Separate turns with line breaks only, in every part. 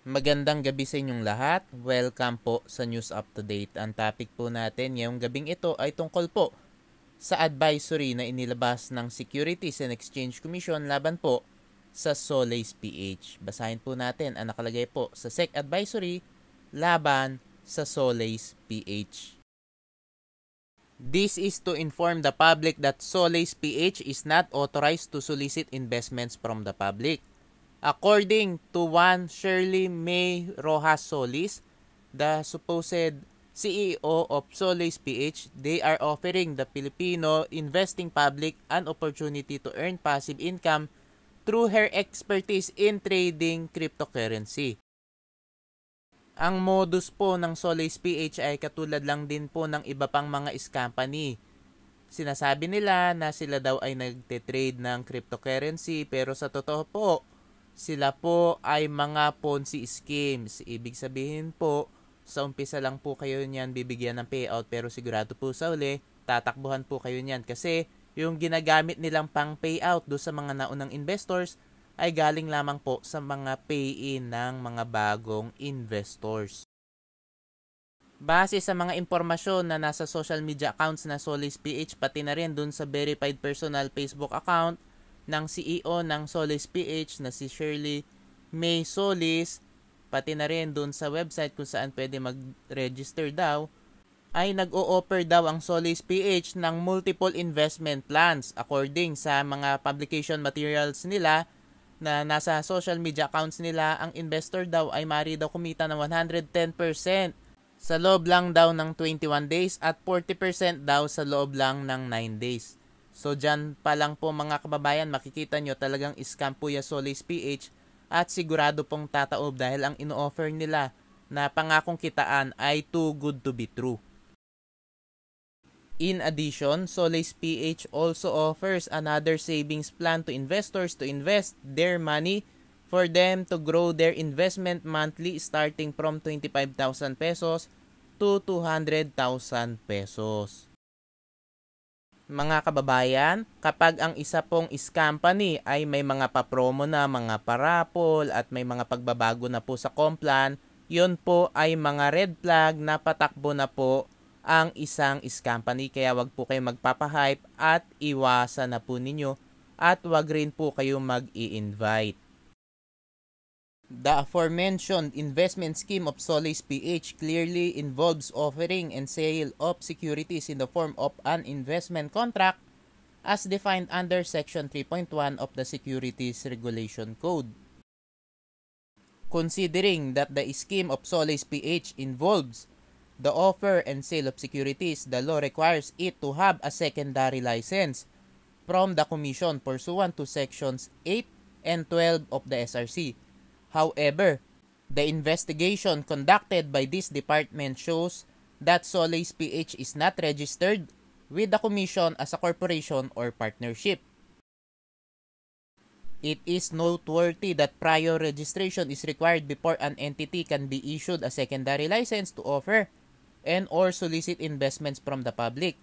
Magandang gabi sa inyong lahat. Welcome po sa News Up to Date. Ang topic po natin ngayong gabing ito ay tungkol po sa advisory na inilabas ng Securities and Exchange Commission laban po sa Solace PH. Basahin po natin ang nakalagay po sa SEC advisory laban sa Solace PH. This is to inform the public that Solace PH is not authorized to solicit investments from the public. According to one Shirley May Rojas Solis, the supposed CEO of Solace PH, they are offering the Filipino investing public an opportunity to earn passive income through her expertise in trading cryptocurrency. Ang modus po ng Solace PH ay katulad lang din po ng iba pang mga company. Sinasabi nila na sila daw ay nagte-trade ng cryptocurrency pero sa totoo po, sila po ay mga Ponzi schemes. Ibig sabihin po, sa umpisa lang po kayo niyan bibigyan ng payout pero sigurado po sa uli, tatakbuhan po kayo niyan kasi yung ginagamit nilang pang payout do sa mga naunang investors ay galing lamang po sa mga pay-in ng mga bagong investors. Base sa mga impormasyon na nasa social media accounts na Solace PH pati na rin dun sa verified personal Facebook account ng CEO ng Solace PH na si Shirley May Solis, pati na rin dun sa website kung saan pwede mag-register daw, ay nag-o-offer daw ang Solace PH ng multiple investment plans according sa mga publication materials nila na nasa social media accounts nila. Ang investor daw ay maaari daw kumita ng 110% sa loob lang daw ng 21 days at 40% daw sa loob lang ng 9 days. So dyan pa lang po mga kababayan, makikita nyo talagang scam po yung Solace PH at sigurado pong tataob dahil ang ino-offer nila na pangakong kitaan ay too good to be true. In addition, Solace PH also offers another savings plan to investors to invest their money for them to grow their investment monthly starting from 25,000 pesos to 200,000 pesos. Mga kababayan, kapag ang isa pong company ay may mga papromo na mga parapol at may mga pagbabago na po sa complan, yun po ay mga red flag na patakbo na po ang isang company. Kaya wag po kayo magpapahype at iwasan na po ninyo at wag rin po kayo mag-i-invite. The aforementioned investment scheme of Solace PH clearly involves offering and sale of securities in the form of an investment contract as defined under Section 3.1 of the Securities Regulation Code. Considering that the scheme of Solace PH involves the offer and sale of securities, the law requires it to have a secondary license from the Commission pursuant to Sections 8 and 12 of the SRC. However, the investigation conducted by this department shows that Solace PH is not registered with the Commission as a corporation or partnership. It is noteworthy that prior registration is required before an entity can be issued a secondary license to offer and or solicit investments from the public.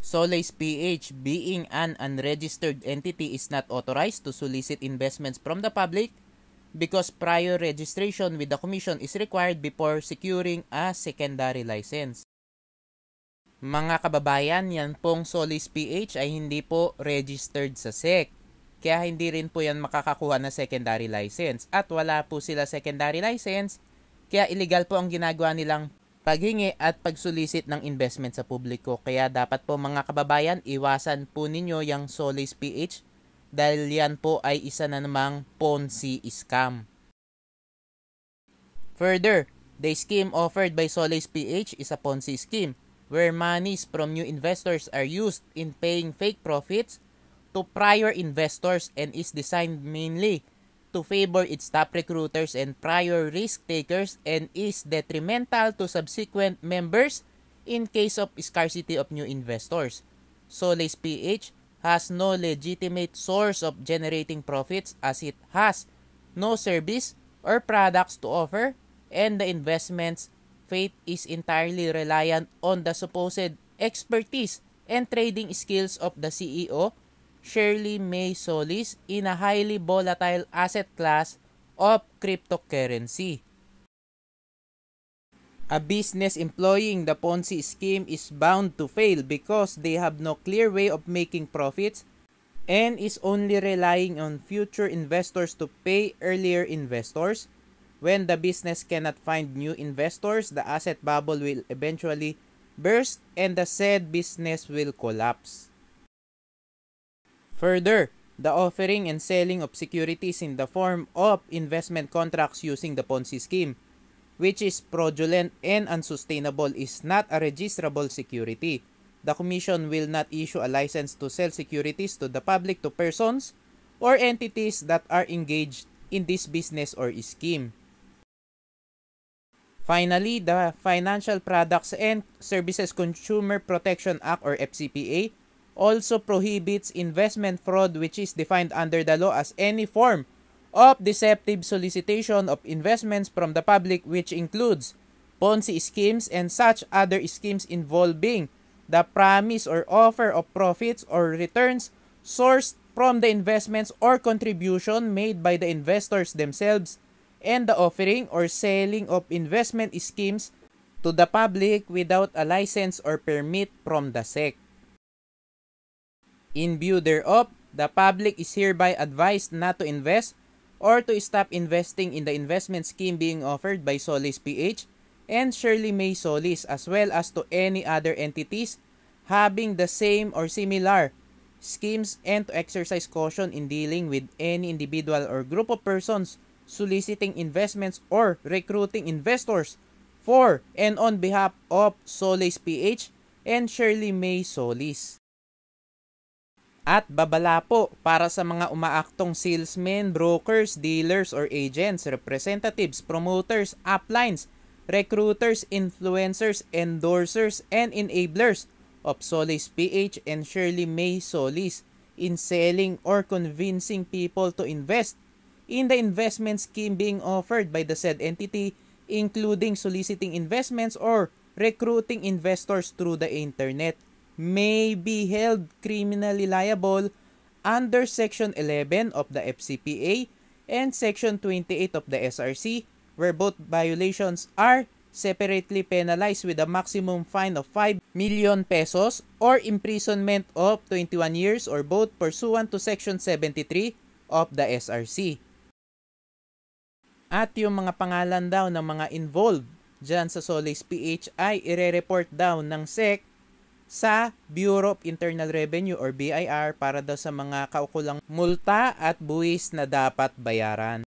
Solace PH, being an unregistered entity, is not authorized to solicit investments from the public because prior registration with the Commission is required before securing a secondary license. Mga kababayan, yan pong Solace PH ay hindi po registered sa SEC. Kaya hindi rin po yan makakakuha ng secondary license. At wala po sila secondary license, kaya illegal po ang ginagawa nilang paghingi at pagsulisit ng investment sa publiko. Kaya dapat po mga kababayan, iwasan po ninyo yung Solace PH dahil yan po ay isa na namang Ponzi scam. Further, the scheme offered by Solace PH is a Ponzi scheme where monies from new investors are used in paying fake profits to prior investors and is designed mainly to favor its top recruiters and prior risk takers and is detrimental to subsequent members in case of scarcity of new investors. Solace PH has no legitimate source of generating profits as it has no service or products to offer, and the investment's fate is entirely reliant on the supposed expertise and trading skills of the CEO, Shirley May Solis, in a highly volatile asset class of cryptocurrency. A business employing the Ponzi scheme is bound to fail because they have no clear way of making profits and is only relying on future investors to pay earlier investors. When the business cannot find new investors, the asset bubble will eventually burst and the said business will collapse. Further, the offering and selling of securities in the form of investment contracts using the Ponzi scheme, which is fraudulent and unsustainable, is not a registrable security. The Commission will not issue a license to sell securities to the public to persons or entities that are engaged in this business or scheme. Finally, the Financial Products and Services Consumer Protection Act or FCPA also prohibits investment fraud, which is defined under the law as any form of deceptive solicitation of investments from the public, which includes Ponzi schemes and such other schemes involving the promise or offer of profits or returns sourced from the investments or contribution made by the investors themselves, and the offering or selling of investment schemes to the public without a license or permit from the SEC. In view thereof, the public is hereby advised not to invest or to stop investing in the investment scheme being offered by Solis PH and Shirley May Solis, as well as to any other entities having the same or similar schemes, and to exercise caution in dealing with any individual or group of persons soliciting investments or recruiting investors for and on behalf of Solis PH and Shirley May Solis. At babala po para sa mga umaaktong salesmen, brokers, dealers or agents, representatives, promoters, uplines, recruiters, influencers, endorsers, and enablers of Solis PH and Shirley May Solis in selling or convincing people to invest in the investment scheme being offered by the said entity, including soliciting investments or recruiting investors through the internet, may be held criminally liable under Section 11 of the FCPA and Section 28 of the SRC, where both violations are separately penalized with a maximum fine of 5 million pesos or imprisonment of 21 years or both pursuant to Section 73 of the SRC. At yung mga pangalan daw ng mga involved dyan sa Solis PH ay ire-report daw ng SEC sa Bureau of Internal Revenue or BIR para daw sa mga kaukulang multa at buwis na dapat bayaran.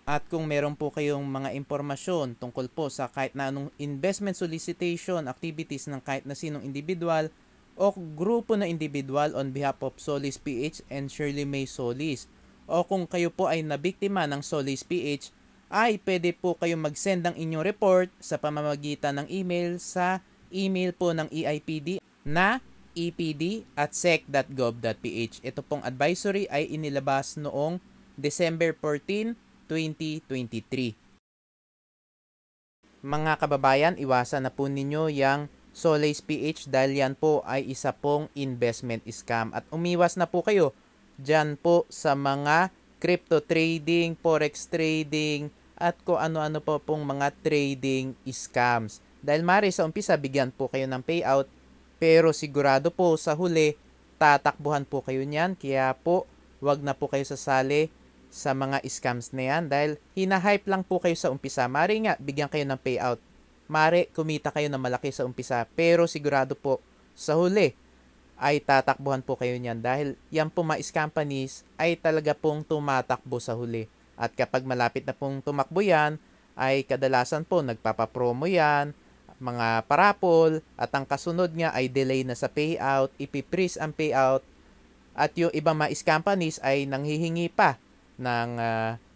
At kung meron po kayong mga impormasyon tungkol po sa kahit na anong investment solicitation activities ng kahit na sinong individual o grupo na individual on behalf of Solis PH and Shirley May Solis, o kung kayo po ay nabiktima ng Solis PH, ay pwede po kayong mag-send ng inyong report sa pamamagitan ng email sa email po ng EIPD na epd@sec.gov.ph. Ito pong advisory ay inilabas noong December 14, 2023. Mga kababayan, iwasan na po ninyo yung Solis PH dahil yan po ay isa pong investment scam, at umiwas na po kayo dyan po sa mga crypto trading, forex trading, at kung ano-ano po pong mga trading scams. Dahil mari sa umpisa bigyan po kayo ng payout, pero sigurado po sa huli tatakbuhan po kayo niyan. Kaya po wag na po kayo sasali sa mga scams na yan dahil hinahype lang po kayo sa umpisa. Mari nga bigyan kayo ng payout, mari kumita kayo ng malaki sa umpisa, pero sigurado po sa huli ay tatakbuhan po kayo niyan dahil yan po mga companies ay talaga pong tumatakbo sa huli. At kapag malapit na pong tumakbo yan, ay kadalasan po nagpapapromo yan, mga parapol, at ang kasunod nga ay delay na sa payout, ipiprease ang payout, at yung ibang mga companies ay nanghihingi pa ng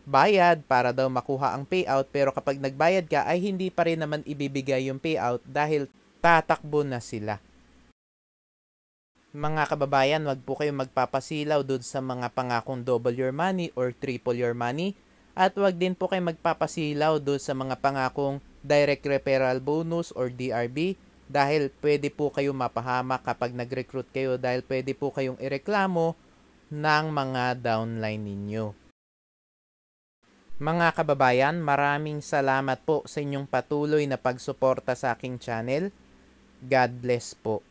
bayad para daw makuha ang payout, pero kapag nagbayad ka ay hindi pa rin naman ibibigay yung payout dahil tatakbo na sila. Mga kababayan, wag po kayong magpapasilaw doon sa mga pangakong double your money or triple your money. At wag din po kayong magpapasilaw doon sa mga pangakong direct referral bonus or DRB dahil pwede po kayong mapahamak kapag nag-recruit kayo dahil pwede po kayong ireklamo ng mga downline ninyo. Mga kababayan, maraming salamat po sa inyong patuloy na pagsuporta sa aking channel. God bless po.